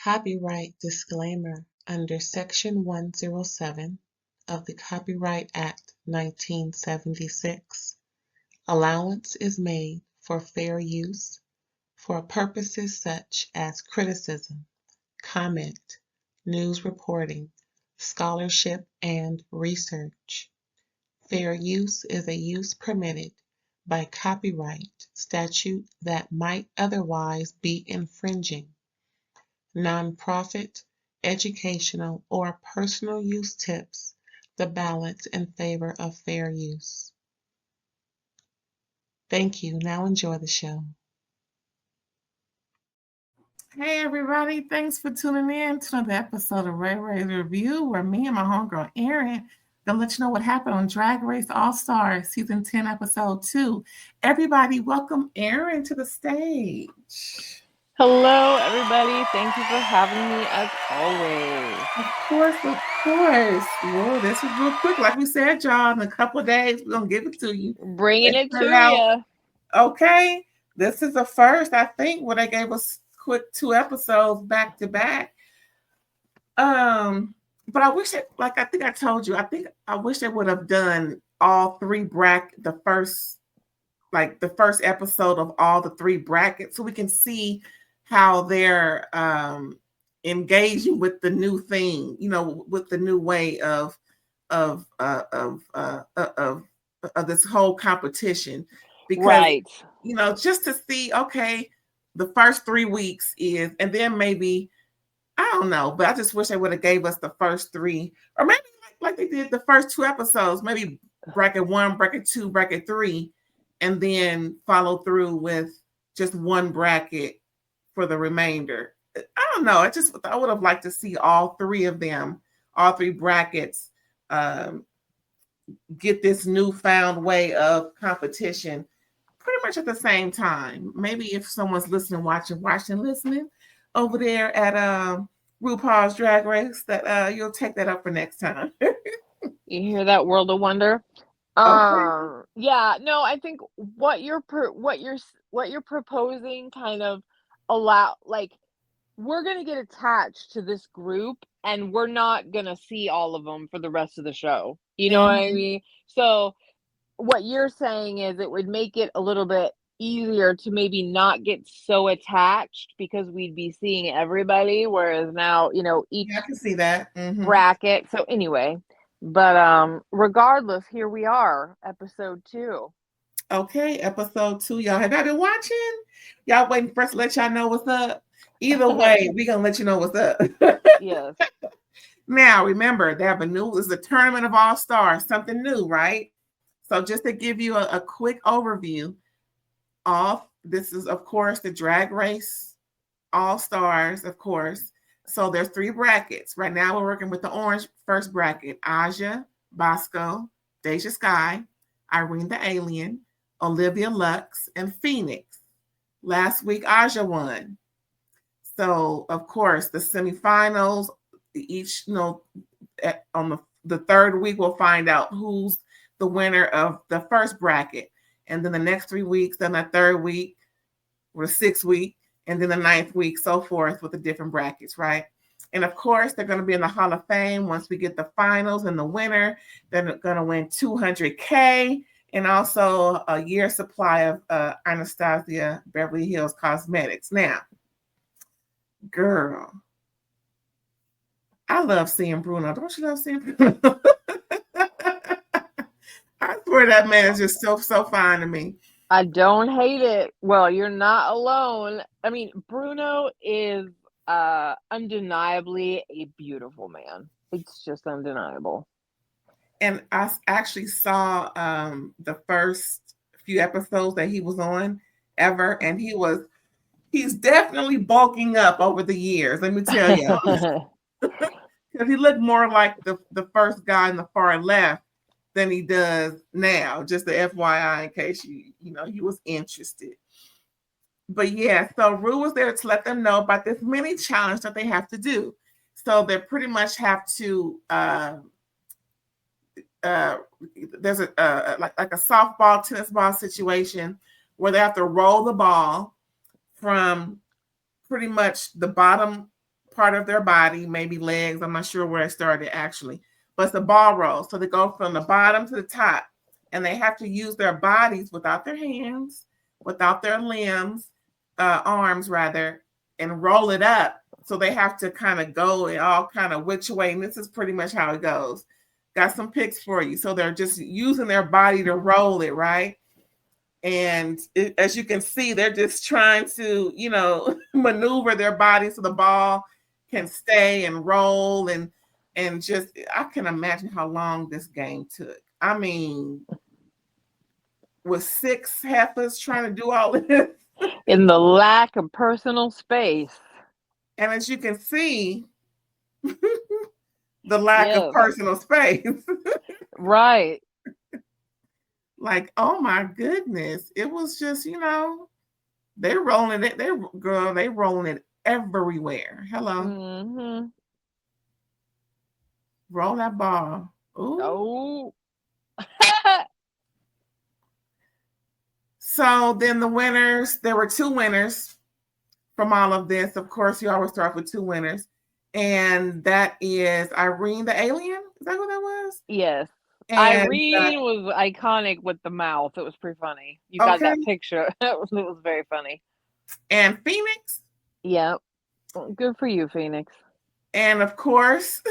Copyright disclaimer under Section 107 of the Copyright Act 1976. Allowance is made for fair use for purposes such as criticism, comment, news reporting, scholarship, and research. Fair use is a use permitted by copyright statute that might otherwise be infringing. Nonprofit, educational, or personal use tips the balance in favor of fair use. Thank you. Now enjoy the show. Hey everybody, thanks for tuning in to another episode of RAERAEs Review, where me and my homegirl Erin gonna let you know what happened on Drag Race Allstars Season 10, Episode 2. Everybody, welcome Erin to the stage. Hello, everybody. Thank you for having me, as always. Of course, of course. Whoa, this is real quick. Like we said, y'all, in a couple of days, we're going to give it to you. Bringing it to you. Okay. This is the first, I think, where they gave us quick 2 episodes back to back. But I wish it, like I think I told you, I wish they would have done all 3 brackets, the first episode of all the 3 brackets, so we can see how they're engaging with the new thing, with the new way of this whole competition. Because, right. Just to see, okay, the first 3 weeks is, and then maybe, I don't know, but I just wish they would have gave us the first 3, or maybe like they did the first 2 episodes, maybe bracket 1, bracket 2, bracket 3, and then follow through with just 1 bracket for the remainder. I don't know. I would have liked to see all 3 of them, all 3 brackets, get this newfound way of competition pretty much at the same time. Maybe if someone's listening, watching, listening over there at RuPaul's Drag Race, that you'll take that up for next time. You hear that, World of Wonder? Okay. Yeah, no, I think what you're proposing kind of we're gonna get attached to this group, and we're not gonna see all of them for the rest of the show. You know what I mean? So what you're saying is it would make it a little bit easier to maybe not get so attached, because we'd be seeing everybody, whereas now, each I can see that bracket. So anyway. But regardless, here we are, episode 2. Okay, episode 2. Y'all, have y'all been watching? Y'all waiting for us to let y'all know what's up? Either way, we're gonna let you know what's up. Yes. Now, remember, they have this is the Tournament of All-Stars, something new, right? So just to give you a quick overview, this is, of course, the Drag Race All-Stars, of course. So there's 3 brackets. Right now we're working with the orange first bracket: Aja, Bosco, Deja Sky, Irene the Alien, Olivia Lux, and Phoenix. Last week, Aja won. So, of course, the semifinals, each, on the 3rd week, we'll find out who's the winner of the first bracket. And then the next 3 weeks, then the 3rd week, or the 6th week, and then the 9th week, so forth, with the different brackets, right? And of course, they're going to be in the Hall of Fame once we get the finals, and the winner, they're going to win $200K and also a year's supply of Anastasia Beverly Hills Cosmetics. Now, girl, I love seeing Bruno. Don't you love seeing Bruno? I swear that man is just so fine to me. I don't hate it. Well, you're not alone. I mean, Bruno is undeniably a beautiful man. It's just undeniable. And I actually saw the first few episodes that he was on ever, and he's definitely bulking up over the years, let me tell you. Because he looked more like the first guy in the far left than he does now. Just the FYI, in case you was interested. But yeah, so Rue was there to let them know about this mini challenge that they have to do. So they pretty much have to there's a like a softball, tennis ball situation where they have to roll the ball from pretty much the bottom part of their body, maybe legs. I'm not sure where it started actually, but it's a ball roll. So they go from the bottom to the top, and they have to use their bodies without their hands, without their limbs, arms rather, and roll it up. So they have to kind of go in all kind of which way. And this is pretty much how it goes. Got some pics for you. So they're just using their body to roll it, right? And as you can see, they're just trying to, maneuver their body so the ball can stay and roll and just, I can imagine how long this game took. I mean, with 6 heifers trying to do all this. In the lack of personal space. And as you can see, the lack of personal space. Right. Like, oh my goodness. It was just, they're rolling it. They rolling it everywhere. Hello. Mm-hmm. Roll that ball. Ooh. Oh. So then the winners, there were 2 winners from all of this. Of course, you always start with 2 winners. And that is Irene the alien. Is that who that was? Yes. And, Irene was iconic with the mouth. It was pretty funny. You got that picture. It was very funny. And Phoenix? Yep. Good for you, Phoenix. And of course,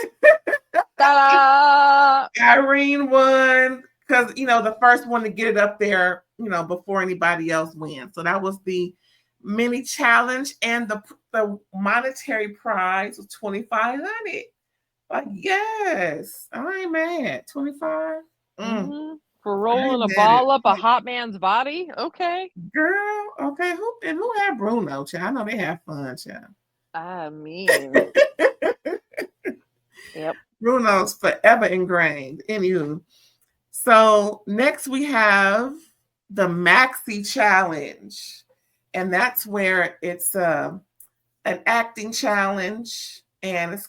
Irene won because, the first one to get it up there, before anybody else wins. So that was the mini challenge, and the monetary prize was $2,500. Like, yes, I ain't mad. 25 for rolling a ball up a hot man's body. Okay, girl. Okay, who had Bruno? Child? I know they have fun, child. I mean, yep. Bruno's forever ingrained. Anywho, so next we have the maxi challenge. And that's where it's an acting challenge, and it's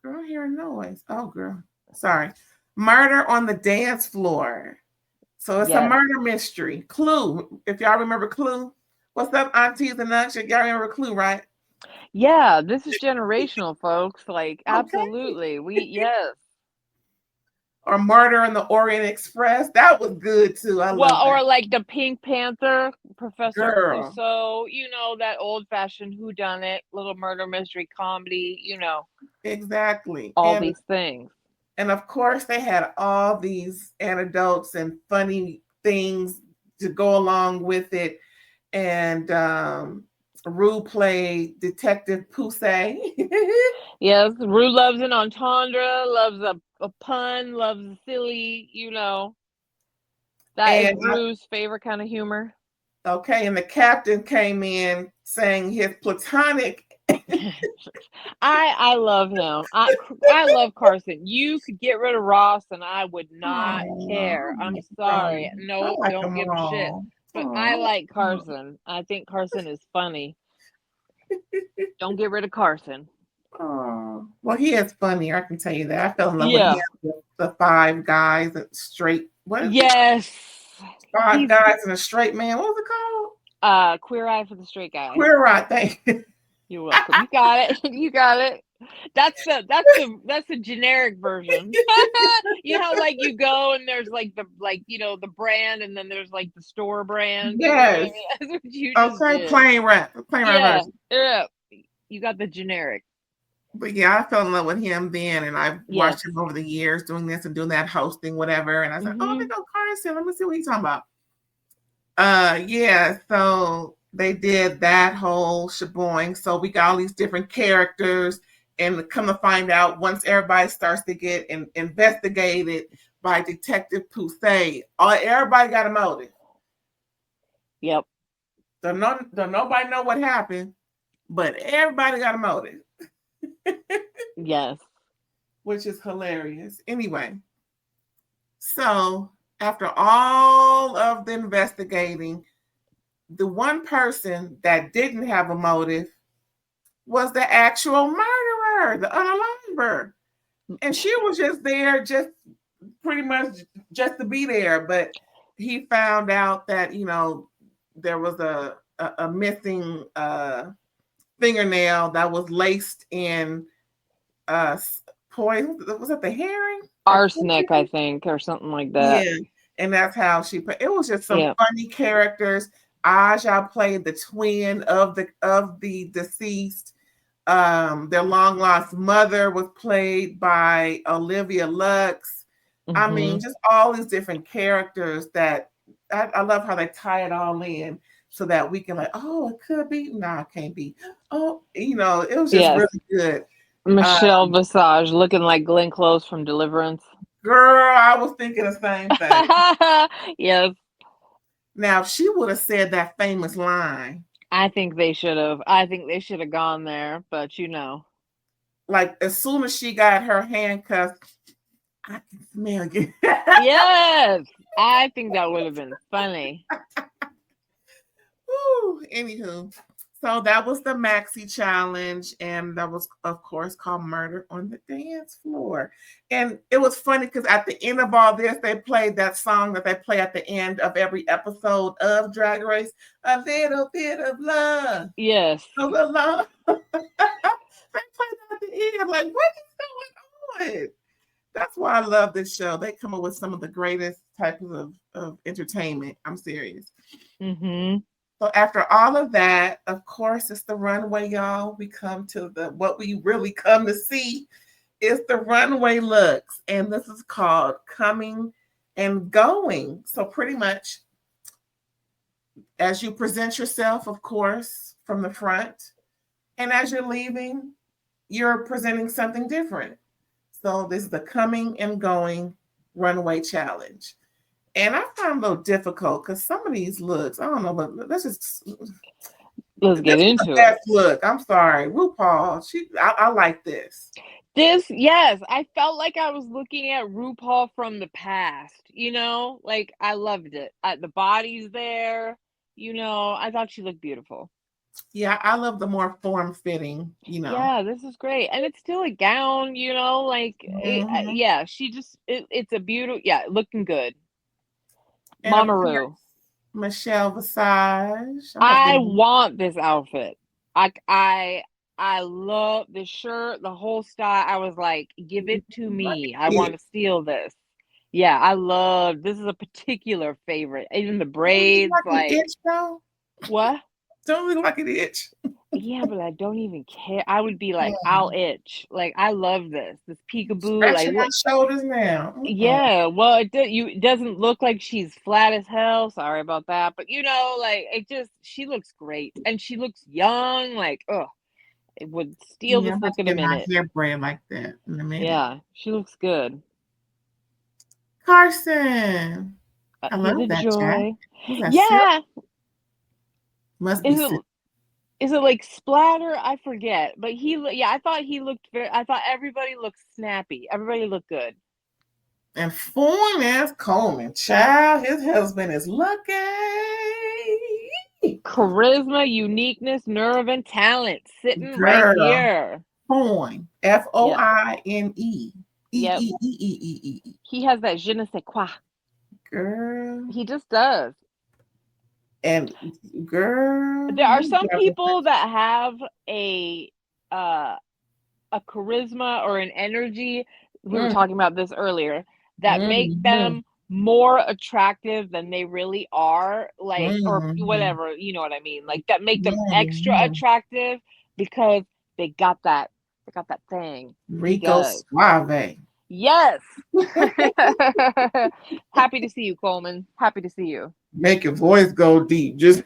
girl hearing noise. Oh, girl, sorry. Murder on the dance floor. So it's a murder mystery. Clue. If y'all remember Clue, what's up, aunties and uncles? Y'all remember Clue, right? Yeah, this is generational, folks. Like, absolutely. Yes. Or Murder in the Orient Express. That was good too. I love that. Or like the Pink Panther, Professor Clouseau, that old-fashioned whodunit, little murder mystery comedy, Exactly. All these things. And of course, they had all these anecdotes and funny things to go along with it. And Rue played Detective Poussey. Yes, Rue loves an entendre, loves a pun, loves a silly, That is Rue's favorite kind of humor. Okay, and the captain came in saying his platonic. I love him. I love Carson. You could get rid of Ross and I would not care. I'm sorry. No, don't give a shit. But I like Carson. I think Carson is funny. Don't get rid of Carson. Oh, well, he is funny. I can tell you that. I fell in love with him. The 5 guys and straight. What? Yes. 5 guys and a straight man. What was it called? Queer Eye for the Straight Guy. Queer Eye. Thank you. You're welcome. You got it. You got it. That's the generic version. Like you go and there's the brand, and then there's like the store brand. Yes. That's what you just did. Plain rap version. Yeah. You got the generic. But yeah, I fell in love with him then, and I've watched him over the years doing this and doing that, hosting, whatever. And I said, oh, they go Carson. Let me see what he's talking about. So they did that whole sheboing. So we got all these different characters, and come to find out, once everybody starts to get investigated by Detective Poussey, everybody got a motive. Yep. Don't nobody know what happened, but everybody got a motive. Yes. Which is hilarious. Anyway, So after all of the investigating, the one person that didn't have a motive was the actual murderer, the unaliver. And she was just there, just pretty much just to be there. But he found out that, there was a missing fingernail that was laced in poison. Was it the herring? Arsenic, I think, or something like that. Yeah. And that's how she put it. Was just some funny characters. Aja played the twin of the deceased. Their long lost mother was played by Olivia Lux. I mean, just all these different characters that I love how they tie it all in so that we can it could be. Nah, it can't be. Oh, it was just really good. Michelle Visage looking like Glenn Close from Deliverance. Girl, I was thinking the same thing. Yes. Now, if she would have said that famous line. I think they should have. I think they should have gone there, but like as soon as she got her handcuffs, I can smell you. Yes, I think that would have been funny. Ooh, anywho, so that was the maxi challenge, and that was, of course, called Murder on the Dance Floor. And it was funny because at the end of all this, they played that song that they play at the end of every episode of Drag Race, A Little Bit of Love. Yes. Of the love. They played that at the end. Like, what is going on? That's why I love this show. They come up with some of the greatest types of entertainment. I'm serious. So after all of that, of course, it's the runway, y'all. We come to what we really come to see is the runway looks. And this is called Coming and Going. So pretty much as you present yourself, of course, from the front, and as you're leaving, you're presenting something different. So this is the Coming and Going runway challenge. And I found it a little difficult because some of these looks, I don't know, but let's get into it. Look, I'm sorry, RuPaul. I like this. Yes, I felt like I was looking at RuPaul from the past. Like I loved it. The body's there. I thought she looked beautiful. Yeah, I love the more form-fitting. Yeah, this is great, and it's still a gown. Yeah, it's a beautiful. Yeah, looking good. Mamaru. Michelle Visage. I want this outfit. I love the shirt, the whole style. I was like, give it to me. I want to steal this. Yeah, I love this. Is a particular favorite. Even the braids, like itch, though? What? Don't look like an itch. Yeah, but I don't even care. I would be like, I'll itch. Like, I love this peekaboo. Stretching my shoulders now. Yeah, well, it doesn't look like she's flat as hell. Sorry about that, but she looks great, and she looks young. Like, it would steal this look in a minute. Hair braid like that in a minute. Yeah, she looks good. Carson, I love that joy. Yeah, must be. Is it like splatter? I forget, but I thought he looked I thought everybody looked snappy. Everybody looked good. And foine as Coleman, child, his husband is lucky. Charisma, uniqueness, nerve, and talent sitting right here. Foine, Foine. Yep. He has that je ne sais quoi. Girl. He just does. And girl, there are some people that have a charisma or an energy. We were talking about this earlier, that make them more attractive than they really are, like, or whatever, you know what I mean? Like, that make them extra attractive because they got that thing. Rico Suave. Yes. Happy to see you, Coleman. Happy to see you. Make your voice go deep. Just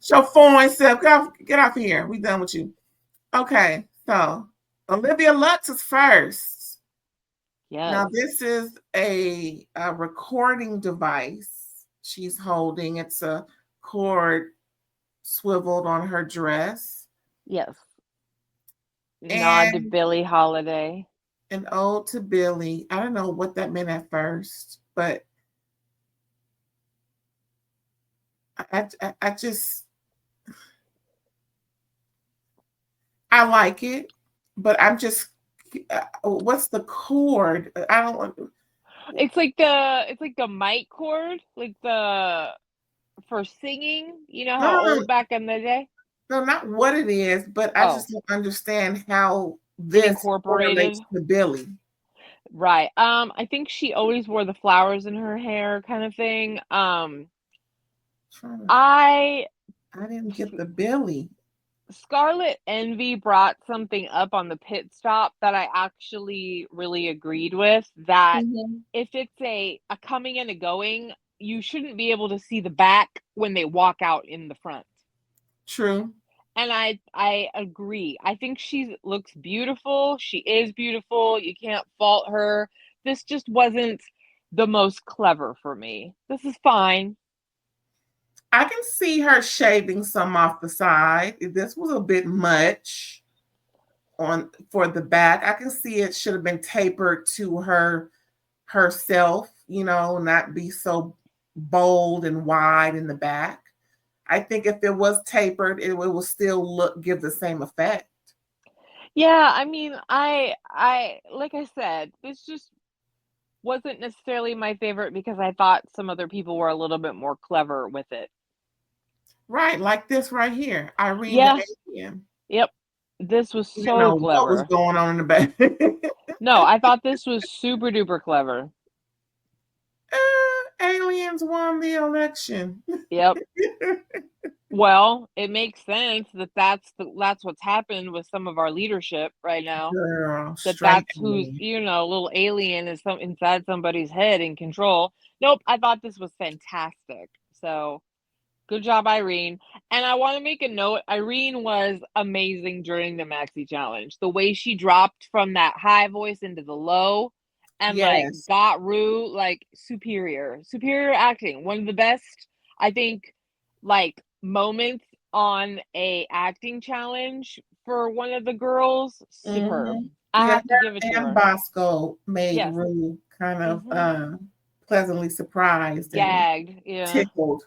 show foine self. Get off here. We done with you. Okay, so Olivia Lux is first. Yeah. Now this is a recording device she's holding. It's a cord swiveled on her dress. Yes. Nod to Billie Holiday. An ode to Billy. I don't know what that meant at first, but I just I like it, but I'm just what's the chord? I don't want. It's like the mic cord, like the for singing. You know how No, old back in the day? no, not what it is, but I just don't understand how It this incorporated. correlates to Billy. Right. I think she always wore the flowers in her hair kind of thing. I didn't get the Billy. Scarlet Envy brought something up on the pit stop that I actually really agreed with, that if it's a coming and a going, you shouldn't be able to see the back when they walk out in the front. True. And I agree. I think she looks beautiful. She is beautiful. You can't fault her. This just wasn't the most clever for me. This is fine. I can see her shaving some off the side. This was a bit much for the back. I can see it should have been tapered to herself, not be so bold and wide in the back. I think if it was tapered, it will still give the same effect. Yeah, I mean, I like I said, this just wasn't necessarily my favorite because I thought some other people were a little bit more clever with it. Right, like this right here. Irene Yeah. the Alien. Yep. This was so clever. What was going on in the back? No, I thought this was super duper clever. Aliens won the election. Yep. Well, it makes sense that that's what's happened with some of our leadership right now. Girl, that's who's little alien is inside somebody's head in control. Nope, I thought this was fantastic. So good job, Irene. And I want to make a note, Irene was amazing during the maxi challenge. The way she dropped from that high voice into the low and got Rue, superior acting. One of the best, I think, moments on a acting challenge for one of the girls. Superb. I have to give it to her. And Bosco made Rue kind of pleasantly surprised, gagged, tickled,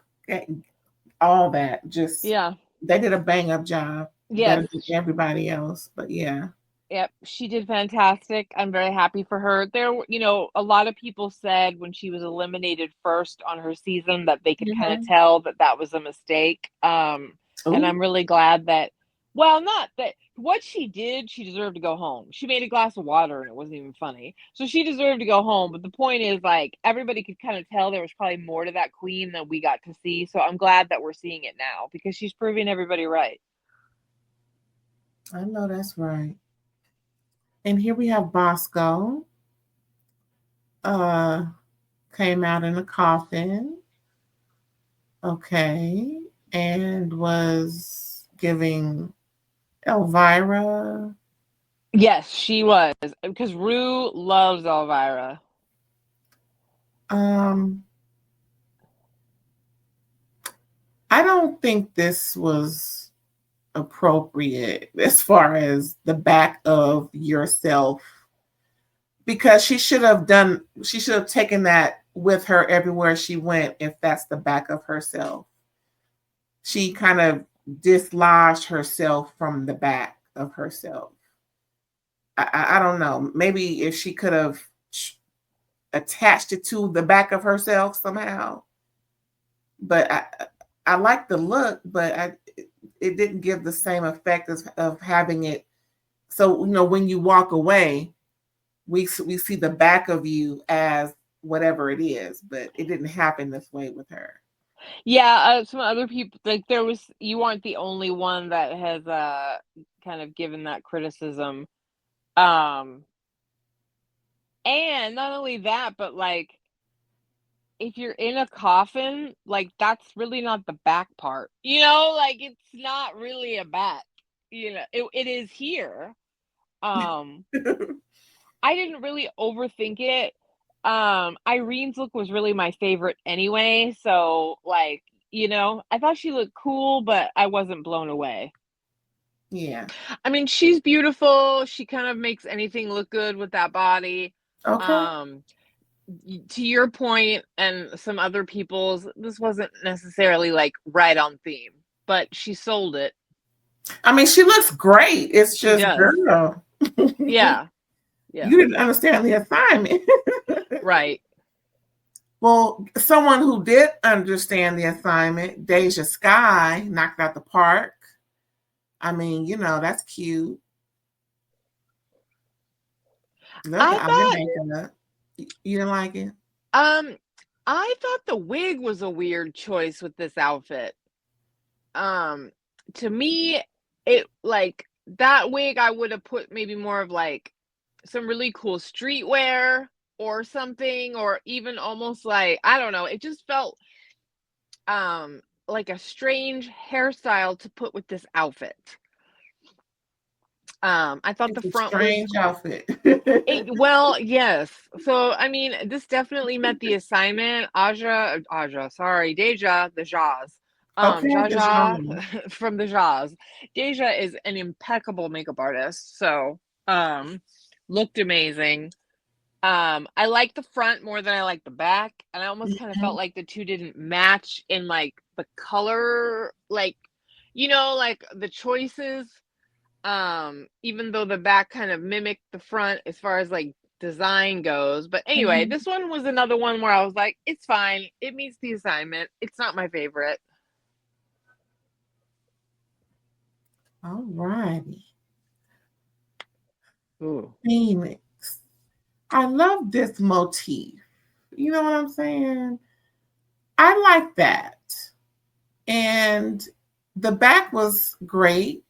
all that. Just they did a bang up job. Better than everybody else, but yeah. Yep, she did fantastic. I'm very happy for her. There, a lot of people said when she was eliminated first on her season that they could kind of tell that was a mistake. And I'm really glad that, not that what she did, she deserved to go home. She made a glass of water and it wasn't even funny. So she deserved to go home. But the point is, everybody could kind of tell there was probably more to that queen than we got to see. So I'm glad that we're seeing it now because she's proving everybody right. I know that's right. And here we have Bosco. Came out in a coffin. Okay. And was giving Elvira. Yes, she was. Because Rue loves Elvira. I don't think this was appropriate as far as the back of yourself, because she should have taken that with her everywhere she went if that's the back of herself. She kind of dislodged herself from the back of herself. I don't know. Maybe if she could have attached it to the back of herself somehow. But I like the look, but it didn't give the same effect of having it. So, when you walk away, we see the back of you as whatever it is, but it didn't happen this way with her. Yeah, some other people, you aren't the only one that has kind of given that criticism. And not only that, but if you're in a coffin, that's really not the back part. It's not really a back. It is here. I didn't really overthink it. Irene's look was really my favorite anyway, so I thought she looked cool, but I wasn't blown away. Yeah. I mean, she's beautiful. She kind of makes anything look good with that body. Okay. To your point and some other people's, this wasn't necessarily like right on theme, but she sold it. I mean, she looks great. It's She just, does. girl. Yeah. Yeah. You didn't understand the assignment. Right. Well, someone who did understand the assignment, Deja Sky, knocked out the park. I mean, you know, that's cute. Look I at thought, makeup. You didn't like it? I thought the wig was a weird choice with this outfit. To me, it like that wig I would have put maybe more of like some really cool streetwear or something, or even almost like, I don't know, it just felt like a strange hairstyle to put with this outfit. I thought the It's a front was strange outfit. well, yes. So I mean, this definitely met the assignment. Deja, the Jaws. Okay, the Jaja genre. from the Jaws. Deja is an impeccable makeup artist. So looked amazing. I like the front more than I like the back, and I almost kind of felt like the two didn't match in like the color, like, you know, like the choices. Even though the back kind of mimicked the front as far as like design goes. But anyway, this one was another one where I was like, it's fine. It meets the assignment. It's not my favorite. All righty. Ooh. Phoenix. I love this motif. You know what I'm saying? I like that. And the back was great.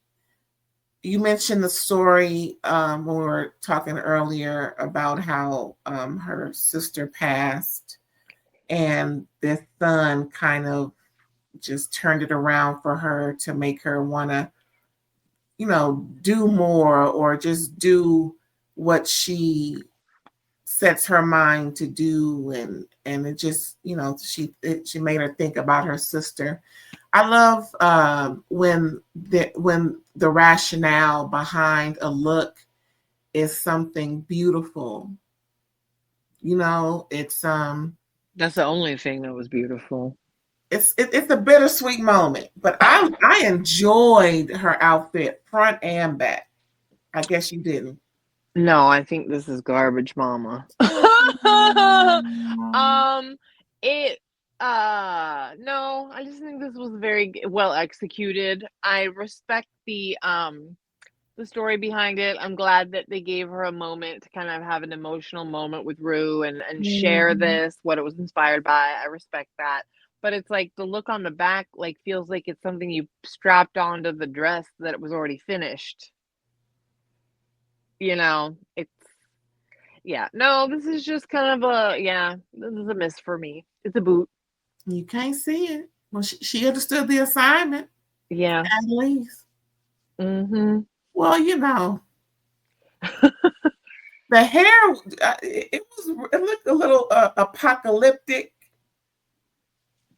You mentioned the story when we were talking earlier about how her sister passed, and this son kind of just turned it around for her to make her want to, you know, do more or just do what she sets her mind to do, and it just, you know, she made her think about her sister. I love when the rationale behind a look is something beautiful. You know, it's That's the only thing that was beautiful. it's a bittersweet moment, but I enjoyed her outfit front and back. I guess you didn't. No, I think this is garbage, mama. It no, I just think this was very well executed. I respect the story behind it. I'm glad that they gave her a moment to kind of have an emotional moment with Rue and share this, what it was inspired by. I respect that. But it's like the look on the back like feels like it's something you strapped onto the dress that it was already finished. You know, it's yeah. No, this is just kind of this is a miss for me. It's a boot. You can't see it. Well, she understood the assignment Yeah. at least. Mm-hmm. Well, you know, the hair it looked a little apocalyptic.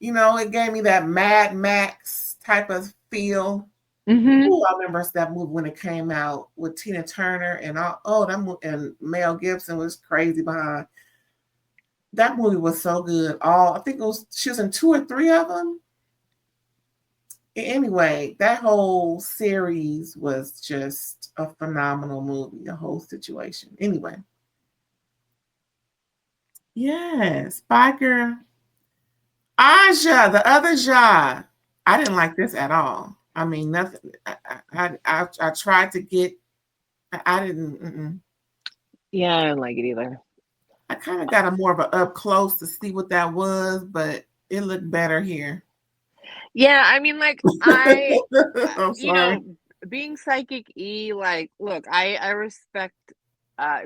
You know, it gave me that Mad Max type of feel. Mm-hmm. Ooh, I remember that movie when it came out with Tina Turner and all. Oh, that movie, and Mel Gibson was crazy behind. That movie was so good. I think she was in 2 or 3 of them. Anyway, that whole series was just a phenomenal movie, the whole situation. Anyway. Yes, bye girl. Aja, the other Ja. I didn't like this at all. I mean, nothing. I tried to get. I didn't. Yeah, I didn't like it either. I kind of got a more of a up close to see what that was, but it looked better here. Yeah, I mean, like I, I'm you sorry. know, being psychic E, like, look, I respect.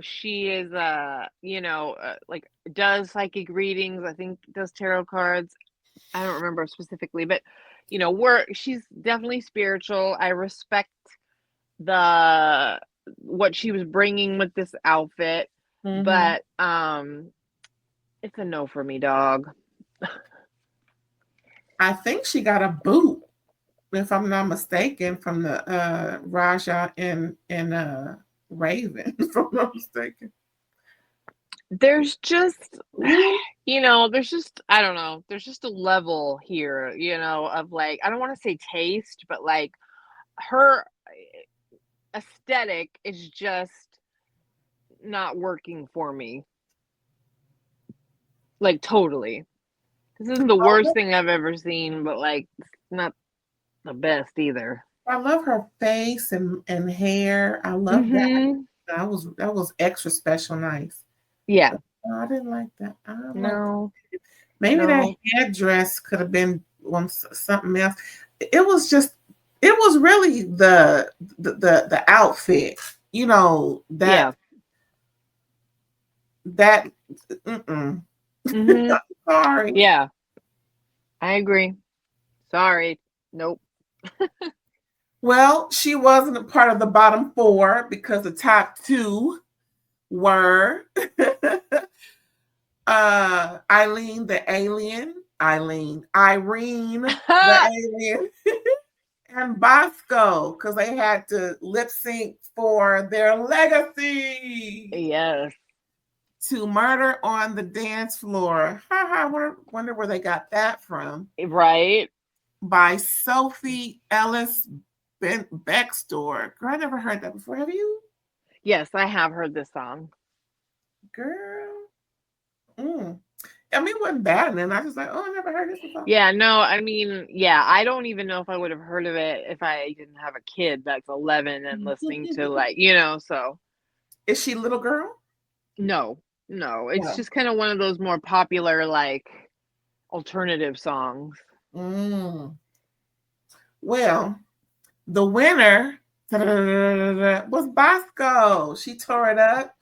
She is, like does psychic readings. I think does tarot cards. I don't remember specifically, but you know, she's definitely spiritual. I respect what she was bringing with this outfit, but it's a no for me, dog. I think she got a boot. if I'm not mistaken, from the Raja and Raven, if I'm not mistaken. There's just, Ooh. there's just, I don't know, there's just a level here, of like, I don't want to say taste, but like her aesthetic is just not working for me. Like, totally. This isn't the worst thing I've ever seen, but like, it's not the best either. I love her face and hair. I love that. That was extra special nice. Yeah. I didn't like that. No. Maybe that headdress could have been on something else. It was really the outfit, that that sorry. Yeah. I agree. Sorry. Nope. Well, she wasn't a part of the bottom 4 because the top 2 were Irene the alien, the alien, and Bosco, because they had to lip sync for their legacy. Yes. To Murder on the Dance Floor. I wonder where they got that from. Right. By Sophie Ellis Bextor. Girl, I never heard that before. Have you? Yes, I have heard this song. Girl. I mean, it wasn't bad. And then I was like, oh, I never heard this before. Yeah, no, I mean, yeah, I don't even know if I would have heard of it if I didn't have a kid that's 11 and listening to like, so. Is she a little girl? No, it's just kind of one of those more popular, like, alternative songs. Well, the winner was Bosco. She tore it up.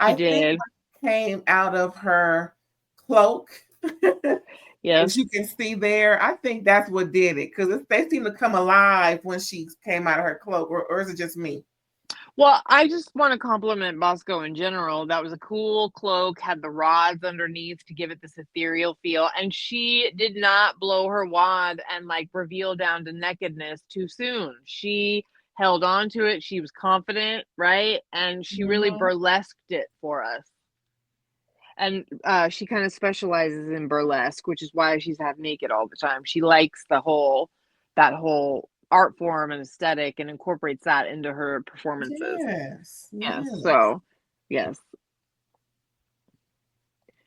She did. Think came out of her cloak. Yes. As you can see there, I think that's what did it, because they seem to come alive when she came out of her cloak, or is it just me? Well, I just want to compliment Bosco in general. That was a cool cloak, had the rods underneath to give it this ethereal feel, and she did not blow her wad and like reveal down to nakedness too soon. She held on to it. She was confident, right? And she really burlesqued it for us. And she kind of specializes in burlesque, which is why she's half naked all the time. She likes that whole art form and aesthetic and incorporates that into her performances. Yes. So, yes.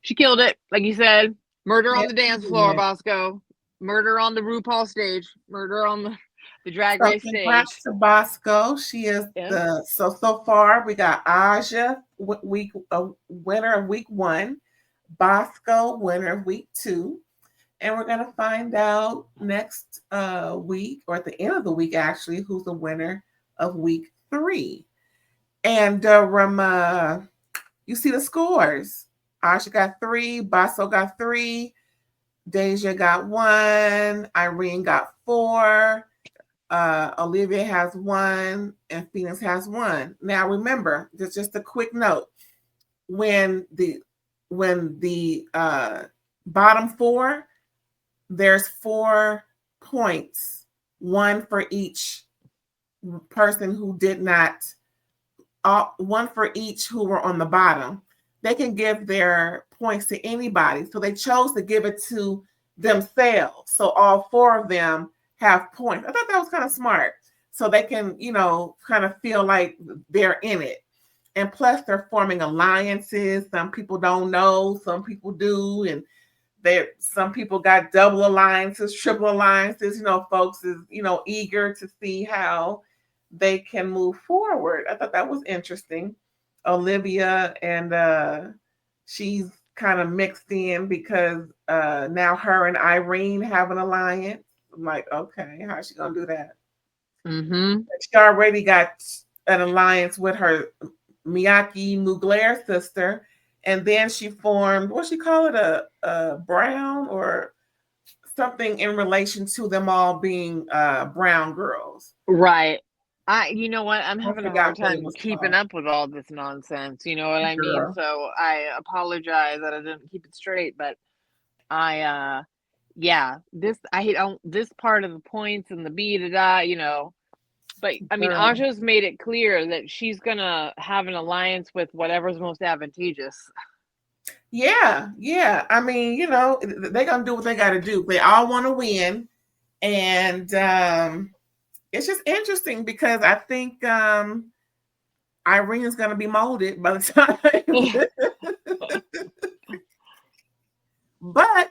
She killed it. Like you said, murder on the dance floor, Bosco. Murder on the RuPaul stage. Murder on the Drag Race stage. Congrats to Bosco. She is so far we got Aja, winner of week 1, Bosco, winner of week 2. And we're going to find out next week, or at the end of the week, actually, who's the winner of week 3. And you see the scores. Asha got 3, Basso got 3, Deja got 1, Irene got 4, Olivia has 1, and Phoenix has 1. Now, remember, just a quick note. When the bottom 4, there's 4 points, 1 for each person who did not, 1 for each who were on the bottom. They can give their points to anybody. So they chose to give it to themselves. So all 4 of them have points. I thought that was kind of smart. So they can, kind of feel like they're in it. And plus they're forming alliances. Some people don't know, some people do. And some people got double alliances, triple alliances. Folks is, eager to see how they can move forward. I thought that was interesting. Olivia, and she's kind of mixed in because now her and Irene have an alliance. I'm like, okay, how's she gonna do that? She already got an alliance with her Miyake Mugler sister, and then she formed, what she call it, a brown or something in relation to them all being brown girls. Right. You know what? I'm having a hard time keeping up with all this nonsense. You know what I mean? So I apologize that I didn't keep it straight, but yeah, I don't this part of the points and the da, you know. But I mean, Girl. Aja's made it clear that she's gonna have an alliance with whatever's most advantageous. Yeah, yeah. I mean, you know, they're gonna do what they gotta do. They all want to win. And it's just interesting because I think Irene is gonna be molded by the time. But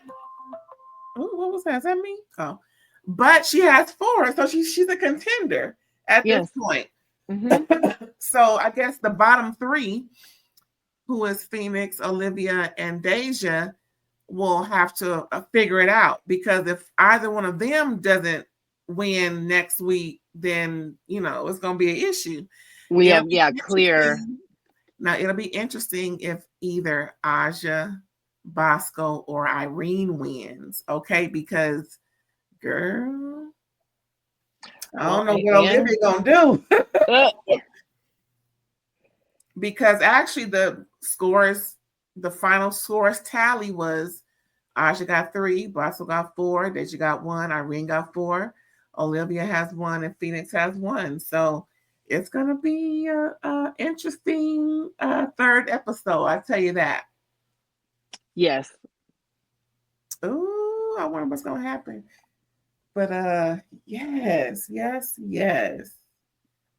what was that? Is that me? Oh, but she has 4, so she's a contender at this point. Mm-hmm. So I guess the bottom 3, who is Phoenix, Olivia, and Deja, will have to figure it out, because if either one of them doesn't win next week, then you know it's going to be an issue. We have clear. Now it'll be interesting if either Aja, Bosco, or Irene wins. Okay, because girl, I don't know what Olivia gonna do. Because actually the final scores tally was Aja got 3, Bosco got 4, Deja got 1, Irene got 4, Olivia has 1, and Phoenix has 1. So it's gonna be a interesting 3rd episode. I tell you that. Yes. Oh, I wonder what's gonna happen. But yes.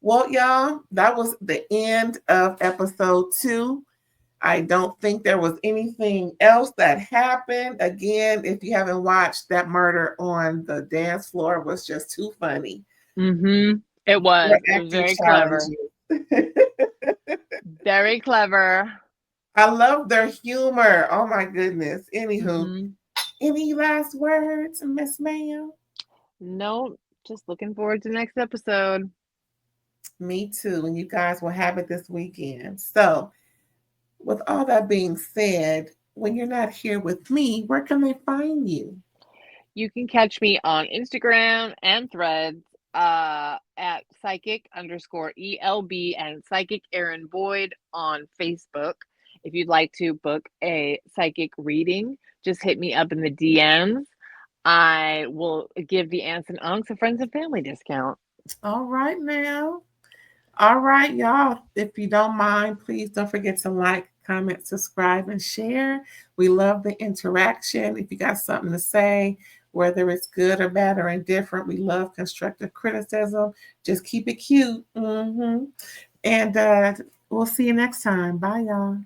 Well, y'all, that was the end of episode 2. I don't think there was anything else that happened. Again, if you haven't watched, that murder on the dance floor was just too funny. Mm-hmm. It was very clever. Very clever. I love their humor. Oh my goodness. Anywho, any last words, Miss Ma'am? No, just looking forward to next episode. Me too. And you guys will have it this weekend. So, with all that being said, when you're not here with me, where can they find you? You can catch me on Instagram and Threads at psychic_ELB and Psychic Erin Boyd on Facebook. If you'd like to book a psychic reading, just hit me up in the DMs. I will give the aunts and uncles a friends and family discount. All right now. All right, y'all. If you don't mind, please don't forget to like, comment, subscribe, and share. We love the interaction. If you got something to say, whether it's good or bad or indifferent, we love constructive criticism. Just keep it cute. And we'll see you next time. Bye, y'all.